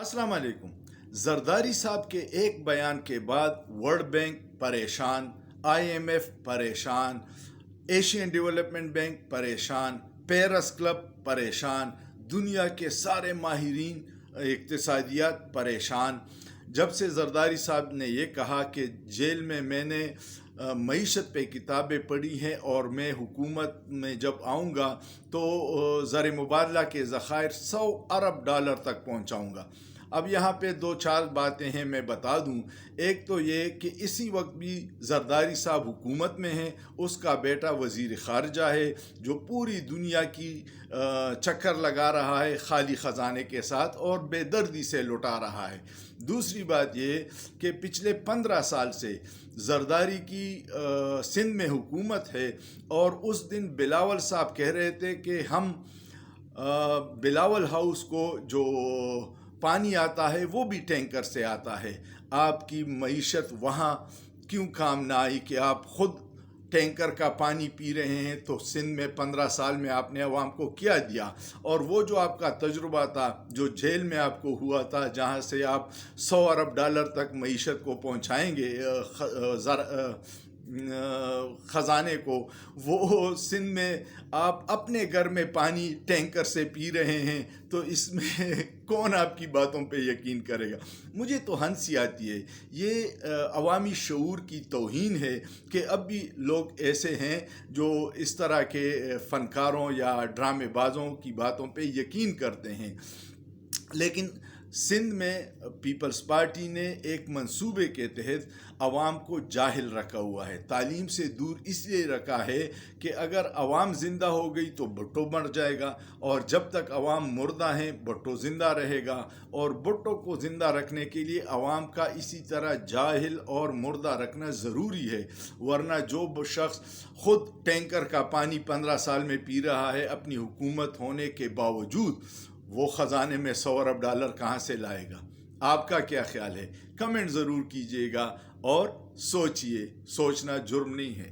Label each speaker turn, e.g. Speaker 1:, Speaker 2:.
Speaker 1: अस्सलाम वालेकुम। जरदारी साहब के एक बयान के बाद वर्ल्ड बैंक परेशान, IMF परेशान, एशियन डेवलपमेंट बैंक परेशान, पेरिस क्लब परेशान, दुनिया के सारे माहिरीन इक़्तिसादियात परेशान। जब से जरदारी साहब ने ये कहा कि जेल में मैंने मईशत पे किताबें पढ़ी हैं और मैं हुकूमत में जब आऊँगा तो ज़र मुबादला के ज़ख़ायर $100 अरब तक पहुँचाऊँगा। अब यहाँ पे दो चार बातें हैं मैं बता दूँ। एक तो ये कि इसी वक्त भी जरदारी साहब हुकूमत में हैं, उसका बेटा वज़ीर ख़ारजा है जो पूरी दुनिया की चक्कर लगा रहा है खाली ख़जाने के साथ और बेदर्दी से लुटा रहा है। दूसरी बात ये कि पिछले 15 साल से जरदारी की सिंध में हुकूमत है और उस दिन बिलावल साहब कह रहे थे कि हम बिलावल हाउस को जो पानी आता है वो भी टैंकर से आता है। आपकी मईशत वहाँ क्यों काम ना आई कि आप ख़ुद टैंकर का पानी पी रहे हैं? तो सिंध में 15 साल में आपने अवाम को क्या दिया? और वो जो आपका तजुर्बा था जो जेल में आपको हुआ था, जहाँ से आप $100 अरब तक मईशत को पहुँचाएँगे ख़जाने को, वो सिंध में आप अपने घर में पानी टैंकर से पी रहे हैं। तो इसमें कौन आपकी बातों पे यकीन करेगा? मुझे तो हंसी आती है। ये अवामी शऊर की तौहीन है कि अब भी लोग ऐसे हैं जो इस तरह के फ़नकारों या ड्रामेबाज़ों की बातों पे यकीन करते हैं। लेकिन सिंध में पीपल्स पार्टी ने एक मंसूबे के तहत अवाम को जाहिल रखा हुआ है, तालीम से दूर इसलिए रखा है कि अगर अवाम ज़िंदा हो गई तो भुट्टो मर जाएगा, और जब तक अवाम मुर्दा हैं भुट्टो ज़िंदा रहेगा। और भुट्टो को ज़िंदा रखने के लिए अवाम का इसी तरह जाहिल और मुर्दा रखना ज़रूरी है, वरना जो शख्स ख़ुद टैंकर का पानी 15 साल में पी रहा है अपनी हुकूमत होने के बावजूद, वो ख़जाने में $100 अरब कहाँ से लाएगा? आपका क्या ख्याल है? कमेंट ज़रूर कीजिएगा और सोचिए, सोचना जुर्म नहीं है।